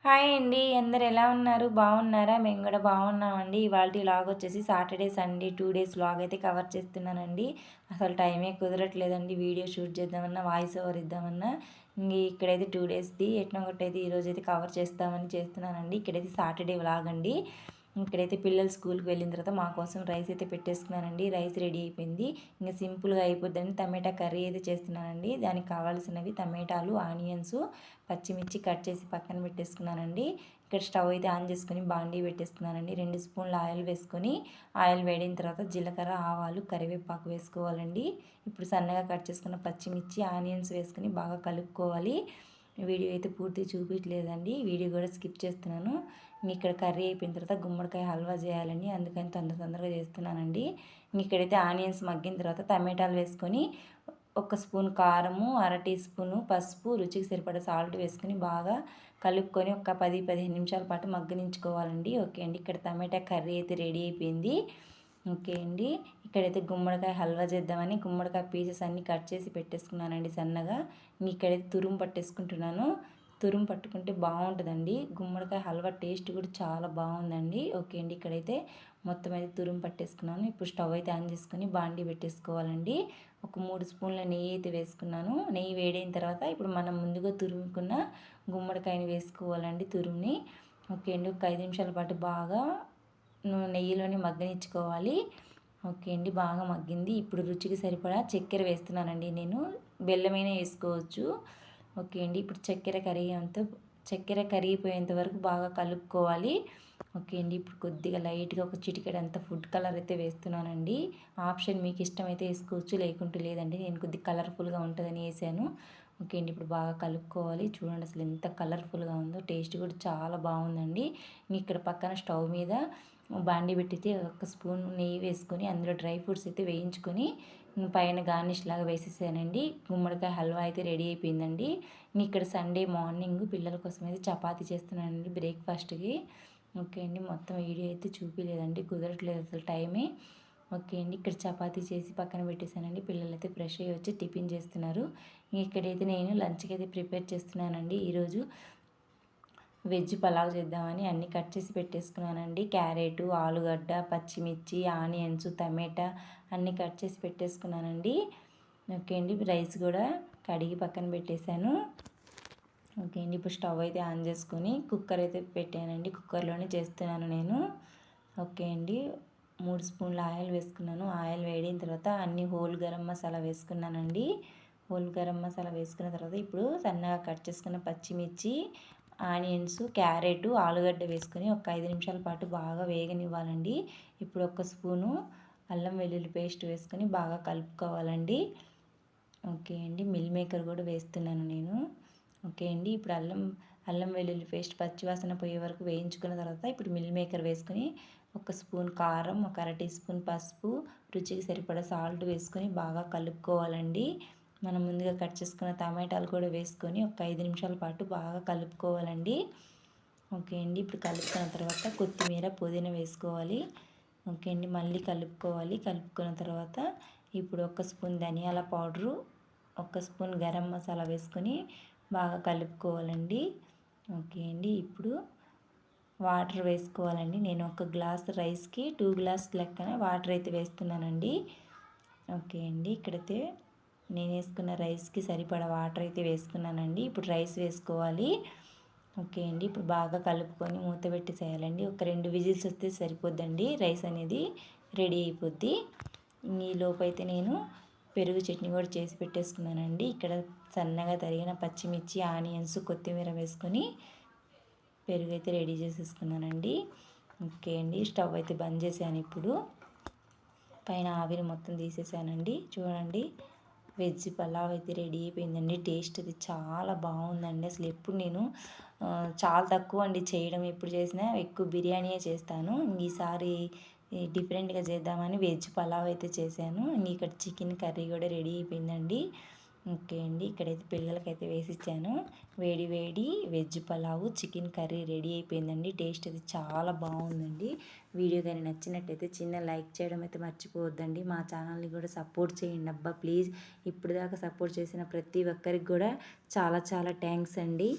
Hi అండి. అందరూ ఎలా ఉన్నారు? బాగున్నారా? మేము కూడా బాగున్నామండి. ఇవాల్టి వ్లాగ్ వచ్చేసి సాటర్డే, సండే 2 డేస్ వ్లాగ్ అయితే కవర్ చేస్తున్నానండి. అసలు టైమే కుదరట్లేదండి. వీడియో షూట్ చేద్దామన్నా, వాయిస్ ఓవర్ ఇద్దామన్నా ఇక్కడైతే 2 డేస్‌ది ఎట్నో ఒకటైతే ఈరోజైతే కవర్ చేస్తామని చేస్తున్నానండి. ఇక్కడైతే సాటర్డే వ్లాగ్ అండి. ఇక్కడైతే పిల్లలు స్కూల్కి వెళ్ళిన తర్వాత మా కోసం రైస్ అయితే పెట్టేసుకున్నానండి. రైస్ రెడీ అయిపోయింది. ఇంకా సింపుల్గా అయిపోద్దని టమాటా కర్రీ అయితే చేస్తున్నానండి. దానికి కావాల్సినవి టమాటాలు, ఆనియన్స్, పచ్చిమిర్చి కట్ చేసి పక్కన పెట్టేసుకున్నానండి. ఇక్కడ స్టవ్ అయితే ఆన్ చేసుకొని బాండీ పెట్టేసుకున్నానండి. 2 స్పూన్ల ఆయిల్ వేసుకొని ఆయిల్ వేడిన తర్వాత జీలకర్ర, ఆవాలు, కరివేపాకు వేసుకోవాలండి. ఇప్పుడు సన్నగా కట్ చేసుకున్న పచ్చిమిర్చి, ఆనియన్స్ వేసుకొని బాగా కలుపుకోవాలి. వీడియో అయితే పూర్తి చూపించలేదండి. వీడియో కూడా స్కిప్ చేస్తున్నాను. ఇక్కడ కర్రీ అయిపోయిన తర్వాత గుమ్మడికాయ హల్వా చేయాలండి. అందుకని తొందరగా చేస్తున్నానండి. ఇక్కడైతే ఆనియన్స్ మగ్గిన తర్వాత టమాటాలు వేసుకొని 1 స్పూన్ కారము, అర టీ స్పూను పసుపు, రుచికి సరిపడా సాల్ట్ వేసుకొని బాగా కలుపుకొని ఒక 10-15 నిమిషాల పాటు మగ్గనించుకోవాలండి. ఓకే అండి. ఇక్కడ టమాటా కర్రీ అయితే రెడీ అయిపోయింది. ఓకే అండి. ఇక్కడైతే గుమ్మడికాయ హల్వా చేద్దామని గుమ్మడికాయ పీసెస్ అన్నీ కట్ చేసి పెట్టేసుకున్నానండి సన్నగా. ఇక్కడైతే తురుము పట్టేసుకుంటున్నాను. తురుము పట్టుకుంటే బాగుంటుందండి. గుమ్మడికాయ హల్వా టేస్ట్ కూడా చాలా బాగుందండి. ఓకే అండి. ఇక్కడైతే మొత్తం అయితే తురుము పట్టేసుకున్నాను. ఇప్పుడు స్టవ్ అయితే ఆన్ చేసుకొని బాండీ పెట్టేసుకోవాలండి. ఒక 3 స్పూన్ల నెయ్యి అయితే వేసుకున్నాను. నెయ్యి వేడైన తర్వాత ఇప్పుడు మనం ముందుగా తురుముకున్న గుమ్మడికాయని వేసుకోవాలండి తురుముని. ఓకే అండి. ఒక 5 నిమిషాల పాటు బాగా నెయ్యిలోనే మగ్గనిచ్చుకోవాలి. ఓకే అండి. బాగా మగ్గింది. ఇప్పుడు రుచికి సరిపడా చక్కెర వేస్తున్నానండి నేను. బెల్లమైనా వేసుకోవచ్చు. ఓకే అండి. ఇప్పుడు చక్కెర కరిగిపోయేంత వరకు బాగా కలుపుకోవాలి. ఓకే అండి. ఇప్పుడు కొద్దిగా లైట్గా ఒక చిటికెడంత ఫుడ్ కలర్ అయితే వేస్తున్నానండి. ఆప్షన్ మీకు ఇష్టమైతే వేసుకోవచ్చు, లేకుంటే లేదండి. నేను కొద్దిగా కలర్ఫుల్గా ఉంటుందని వేసాను. ఓకే అండి. ఇప్పుడు బాగా కలుపుకోవాలి. చూడండి అసలు ఎంత కలర్ఫుల్గా ఉందో. టేస్ట్ కూడా చాలా బాగుందండి. ఇక్కడ పక్కన స్టవ్ మీద బాండీ పెట్టితే 1 స్పూన్ నెయ్యి వేసుకొని అందులో డ్రై ఫ్రూట్స్ అయితే వేయించుకొని పైన గార్నిష్ లాగా వేసేసానండి. గుమ్మడికాయ హల్వా అయితే రెడీ అయిపోయిందండి. ఇక్కడ సండే మార్నింగ్ పిల్లల కోసం అయితే చపాతీ చేస్తున్నానండి బ్రేక్ఫాస్ట్కి. ఓకే అండి. మొత్తం వీడియో అయితే చూపించలేదండి, కుదరట్లేదు అసలు టైమే. ఓకే అండి. ఇక్కడ చపాతీ చేసి పక్కన పెట్టేశానండి. పిల్లలైతే ఫ్రెష్ అయ్యి వచ్చి టిఫిన్ చేస్తున్నారు. ఇక్కడైతే నేను లంచ్కి అయితే ప్రిపేర్ చేస్తున్నానండి. ఈరోజు వెజ్ పలావ్ చేద్దామని అన్నీ కట్ చేసి పెట్టేసుకున్నానండి. క్యారెట్, ఆలుగడ్డ, పచ్చిమిర్చి, ఆనియన్స్, టమాటా అన్నీ కట్ చేసి పెట్టేసుకున్నానండి. ఓకే అండి. రైస్ కూడా కడిగి పక్కన పెట్టేశాను. ఓకే అండి. ఇప్పుడు స్టవ్ అయితే ఆన్ చేసుకొని కుక్కర్ అయితే పెట్టానండి. కుక్కర్లోనే చేస్తున్నాను నేను. ఓకే అండి. 3 స్పూన్ల ఆయిల్ వేసుకున్నాను. ఆయిల్ వేడిన తర్వాత అన్ని హోల్ గరం మసాలా వేసుకున్నానండి. హోల్ గరం మసాలా వేసుకున్న తర్వాత ఇప్పుడు సన్నగా కట్ చేసుకున్న పచ్చిమిర్చి, ఆనియన్స్, క్యారెట్, ఆలుగడ్డ వేసుకొని ఒక 5 నిమిషాల పాటు బాగా వేగనివ్వాలండి. ఇప్పుడు 1 స్పూను అల్లం వెల్లుల్లి పేస్ట్ వేసుకొని బాగా కలుపుకోవాలండి. ఓకే అండి. మిల్ మేకర్ కూడా వేస్తున్నాను నేను. ఓకే అండి. ఇప్పుడు అల్లం వెల్లుల్లి పేస్ట్ పచ్చివాసన పోయే వరకు వేయించుకున్న తర్వాత ఇప్పుడు మిల్ మేకర్ వేసుకొని 1 స్పూన్ కారం, ఒక అర టీ స్పూన్ పసుపు, రుచికి సరిపడా సాల్ట్ వేసుకొని బాగా కలుపుకోవాలండి. మనం ముందుగా కట్ చేసుకున్న టమాటాలు కూడా వేసుకొని ఒక 5 నిమిషాల పాటు బాగా కలుపుకోవాలండి. ఓకే అండి. ఇప్పుడు కలుపుకున్న తర్వాత కొత్తిమీర, పుదీనా వేసుకోవాలి. ఓకే అండి. మళ్ళీ కలుపుకోవాలి. కలుపుకున్న తర్వాత ఇప్పుడు 1 స్పూన్ ధనియాల పౌడరు, 1 స్పూన్ గరం మసాలా వేసుకొని బాగా కలుపుకోవాలండి. ఓకే అండి. ఇప్పుడు వాటర్ వేసుకోవాలండి. నేను 1 గ్లాస్ రైస్కి 2 గ్లాస్ లెక్కన వాటర్ అయితే వేస్తున్నానండి. ఓకే అండి. ఇక్కడైతే నేను వేసుకున్న రైస్కి సరిపడా వాటర్ అయితే వేసుకున్నానండి. ఇప్పుడు రైస్ వేసుకోవాలి. ఓకే అండి. ఇప్పుడు బాగా కలుపుకొని మూత పెట్టేసేయాలండి. ఒక 2 విజిల్స్ వస్తే సరిపోద్దండి. రైస్ అనేది రెడీ అయిపోద్ది. ఈ లోపైతే నేను పెరుగు చట్నీ కూడా చేసి పెట్టేసుకున్నానండి. ఇక్కడ సన్నగా తరిగిన పచ్చిమిర్చి, ఆనియన్స్, కొత్తిమీర వేసుకొని పెరుగు అయితే రెడీ చేసేసుకున్నానండి. ఓకే అండి. స్టవ్ అయితే బంద్ చేశాను. ఇప్పుడు పైన ఆవిరి మొత్తం తీసేసానండి. చూడండి వెజ్ పలావ్ అయితే రెడీ అయిపోయిందండి. టేస్ట్ అది చాలా బాగుందండి. అసలు ఎప్పుడు నేను చాలా తక్కువ అండి చేయడం. ఎప్పుడు చేసినా ఎక్కువ బిర్యానీయే చేస్తాను. ఈసారి డిఫరెంట్గా చేద్దామని వెజ్ పలావ్ అయితే చేశాను. ఇక్కడ చికెన్ కర్రీ కూడా రెడీ అయిపోయిందండి. ఓకే అండి. ఇక్కడైతే పిల్లలకైతే వేసిచ్చాను. వేడి వేడి veg pulao, chicken curry ready అయిపోయిందండి. టేస్ట్ అది చాలా బాగుందండి. వీడియో కానీ నచ్చినట్టయితే చిన్న లైక్ చేయడం అయితే మర్చిపోవద్దండి. మా ఛానల్ని కూడా సపోర్ట్ చేయండి అబ్బా ప్లీజ్. ఇప్పుడు దాకా సపోర్ట్ చేసిన ప్రతి ఒక్కరికి కూడా చాలా చాలా థ్యాంక్స్ అండి.